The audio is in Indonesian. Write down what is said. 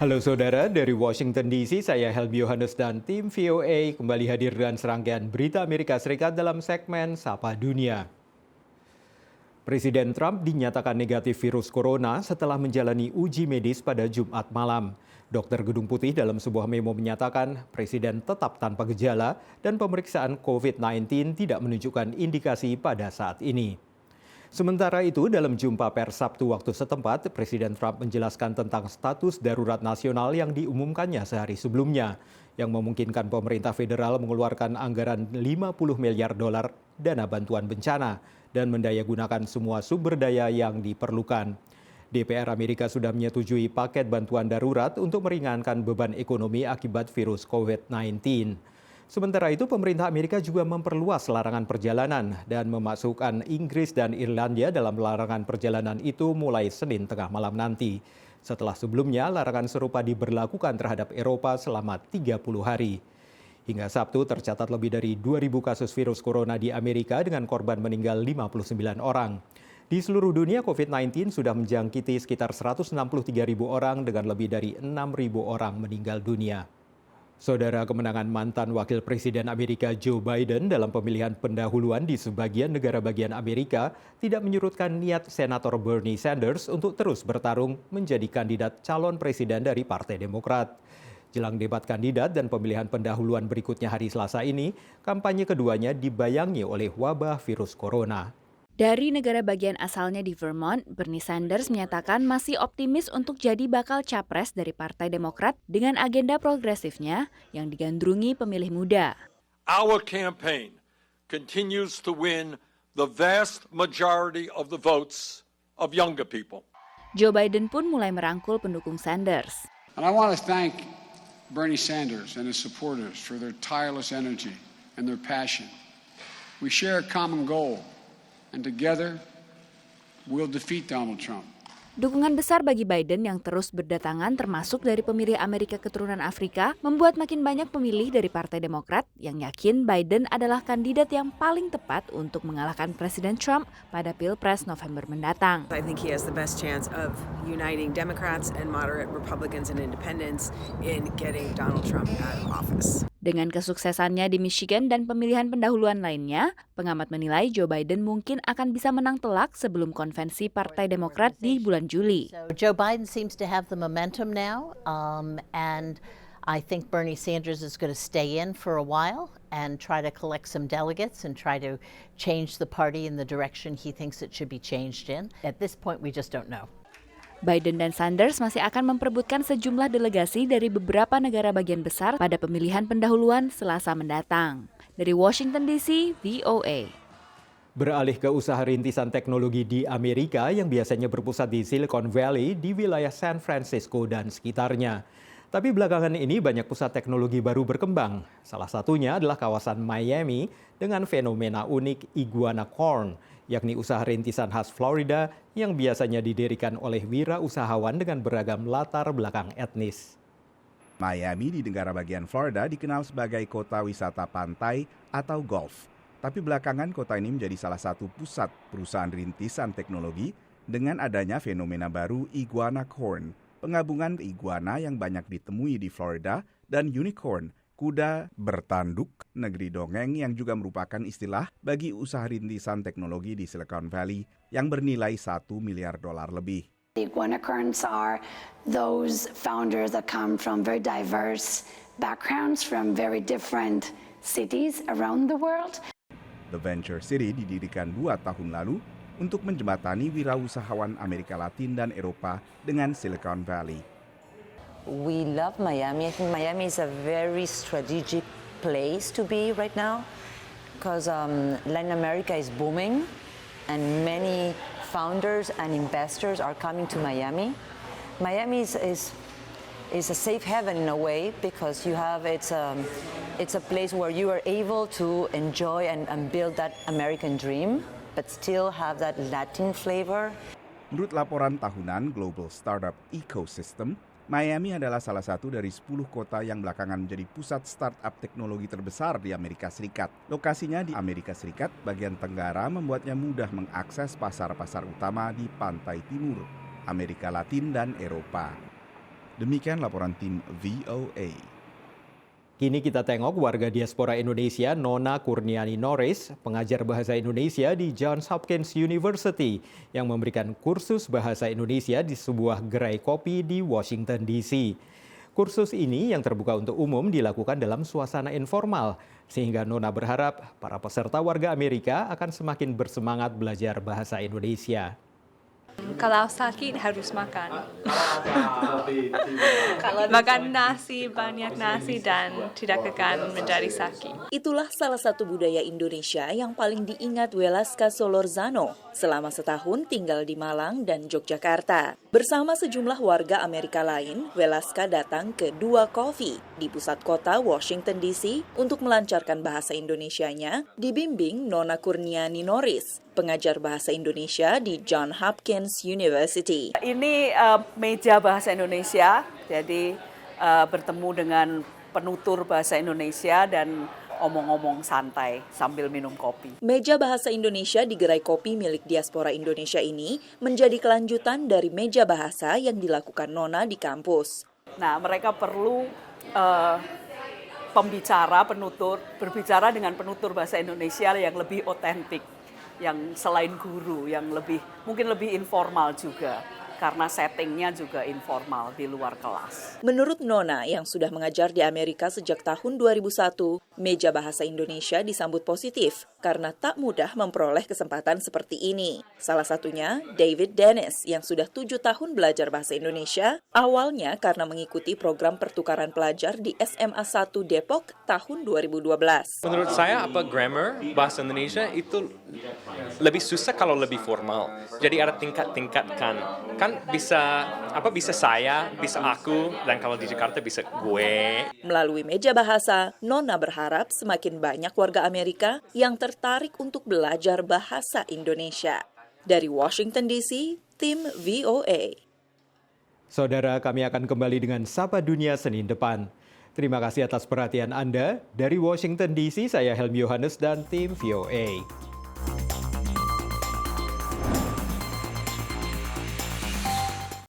Halo saudara, dari Washington DC saya Helmi Yohanes dan tim VOA kembali hadir dengan serangkaian berita Amerika Serikat dalam segmen Sapa Dunia. Presiden Trump dinyatakan negatif virus corona setelah menjalani uji medis pada Jumat malam. Dokter Gedung Putih dalam sebuah memo menyatakan Presiden tetap tanpa gejala dan pemeriksaan COVID-19 tidak menunjukkan indikasi pada saat ini. Sementara itu, dalam jumpa pers Sabtu waktu setempat, Presiden Trump menjelaskan tentang status darurat nasional yang diumumkannya sehari sebelumnya, yang memungkinkan pemerintah federal mengeluarkan anggaran 50 miliar dolar dana bantuan bencana dan mendayagunakan semua sumber daya yang diperlukan. DPR Amerika sudah menyetujui paket bantuan darurat untuk meringankan beban ekonomi akibat virus COVID-19. Sementara itu, pemerintah Amerika juga memperluas larangan perjalanan dan memasukkan Inggris dan Irlandia dalam larangan perjalanan itu mulai Senin tengah malam nanti. Setelah sebelumnya, larangan serupa diberlakukan terhadap Eropa selama 30 hari. Hingga Sabtu tercatat lebih dari 2.000 kasus virus corona di Amerika dengan korban meninggal 59 orang. Di seluruh dunia, COVID-19 sudah menjangkiti sekitar 163.000 orang dengan lebih dari 6.000 orang meninggal dunia. Saudara, kemenangan mantan Wakil Presiden Amerika Joe Biden dalam pemilihan pendahuluan di sebagian negara bagian Amerika tidak menyurutkan niat Senator Bernie Sanders untuk terus bertarung menjadi kandidat calon presiden dari Partai Demokrat. Jelang debat kandidat dan pemilihan pendahuluan berikutnya hari Selasa ini, kampanye keduanya dibayangi oleh wabah virus corona. Dari negara bagian asalnya di Vermont, Bernie Sanders menyatakan masih optimis untuk jadi bakal capres dari Partai Demokrat dengan agenda progresifnya yang digandrungi pemilih muda. Our campaign continues to win the vast majority of the votes of younger people. Joe Biden pun mulai merangkul pendukung Sanders. And I want to thank Bernie Sanders and his supporters for their tireless energy and their passion. We share a common goal. And together, we'll defeat Donald Trump. Dukungan besar bagi Biden yang terus berdatangan termasuk dari pemilih Amerika keturunan Afrika membuat makin banyak pemilih dari Partai Demokrat yang yakin Biden adalah kandidat yang paling tepat untuk mengalahkan Presiden Trump pada Pilpres November mendatang. I think he has the best chance of uniting Democrats and moderate Republicans and independents in getting Donald Trump out of office. Dengan kesuksesannya di Michigan dan pemilihan pendahuluan lainnya, pengamat menilai Joe Biden mungkin akan bisa menang telak sebelum konvensi Partai Demokrat di bulan Juli. So Joe Biden seems to have the momentum now, and I think Bernie Sanders is going to stay in for a while and try to collect some delegates and try to change the party in the direction he thinks it should be changed in. At this point, we just don't know. Biden dan Sanders masih akan memperebutkan sejumlah delegasi dari beberapa negara bagian besar pada pemilihan pendahuluan Selasa mendatang. Dari Washington DC, VOA. Beralih ke usaha rintisan teknologi di Amerika yang biasanya berpusat di Silicon Valley di wilayah San Francisco dan sekitarnya. Tapi belakangan ini banyak pusat teknologi baru berkembang. Salah satunya adalah kawasan Miami dengan fenomena unik iguana corn, yakni usaha rintisan khas Florida yang biasanya didirikan oleh wirausahawan dengan beragam latar belakang etnis. Miami di negara bagian Florida dikenal sebagai kota wisata pantai atau golf. Tapi belakangan kota ini menjadi salah satu pusat perusahaan rintisan teknologi dengan adanya fenomena baru iguana corn, penggabungan iguana yang banyak ditemui di Florida dan unicorn, kuda bertanduk negeri dongeng yang juga merupakan istilah bagi usaha rintisan teknologi di Silicon Valley yang bernilai $1 miliar lebih. The iguanacorns are those founders that come from very diverse backgrounds from very different cities around the world. The Venture City didirikan 2 tahun lalu untuk menjembatani wirausahawan Amerika Latin dan Eropa dengan Silicon Valley. We love Miami. I think Miami is a very strategic place to be right now because Latin America is booming and many founders and investors are coming to Miami. Miami is a safe haven in a way because it's a place where you are able to enjoy and build that American dream but still have that Latin flavor. Menurut laporan tahunan Global Startup Ecosystem, Miami adalah salah satu dari 10 kota yang belakangan menjadi pusat startup teknologi terbesar di Amerika Serikat. Lokasinya di Amerika Serikat bagian tenggara membuatnya mudah mengakses pasar-pasar utama di pantai timur, Amerika Latin dan Eropa. Demikian laporan tim VOA. Kini kita tengok warga diaspora Indonesia Nona Kurniani Norris, pengajar bahasa Indonesia di Johns Hopkins University yang memberikan kursus bahasa Indonesia di sebuah gerai kopi di Washington DC. Kursus ini yang terbuka untuk umum dilakukan dalam suasana informal, sehingga Nona berharap para peserta warga Amerika akan semakin bersemangat belajar bahasa Indonesia. Kalau sakit harus makan. Makan nasi, banyak nasi dan tidak akan menjadi sakit. Itulah salah satu budaya Indonesia yang paling diingat Welaska Solorzano selama setahun tinggal di Malang dan Yogyakarta. Bersama sejumlah warga Amerika lain, Welaska datang ke Dua Coffee di pusat kota Washington DC untuk melancarkan bahasa Indonesianya, dibimbing Nona Kurniani Norris, pengajar bahasa Indonesia di Johns Hopkins University. Ini meja bahasa Indonesia, jadi bertemu dengan penutur bahasa Indonesia dan omong-omong santai sambil minum kopi. Meja bahasa Indonesia di gerai kopi milik diaspora Indonesia ini menjadi kelanjutan dari meja bahasa yang dilakukan Nona di kampus. Nah, mereka perlu pembicara, penutur, berbicara dengan penutur bahasa Indonesia yang lebih otentik, yang selain guru, yang mungkin lebih informal juga. Karena settingnya juga informal di luar kelas. Menurut Nona yang sudah mengajar di Amerika sejak tahun 2001, meja bahasa Indonesia disambut positif karena tak mudah memperoleh kesempatan seperti ini. Salah satunya David Dennis yang sudah 7 tahun belajar bahasa Indonesia, awalnya karena mengikuti program pertukaran pelajar di SMA 1 Depok tahun 2012. Menurut saya grammar bahasa Indonesia itu lebih susah kalau lebih formal. Jadi ada tingkat-tingkatkan. Kan bisa saya, bisa aku, dan kalau di Jakarta bisa gue. Melalui meja bahasa, Nona berharap semakin banyak warga Amerika yang tertarik untuk belajar bahasa Indonesia. Dari Washington DC, tim VOA. Saudara, kami akan kembali dengan Sapa Dunia Senin depan. Terima kasih atas perhatian Anda. Dari Washington DC, saya Helmi Yohanes dan tim VOA.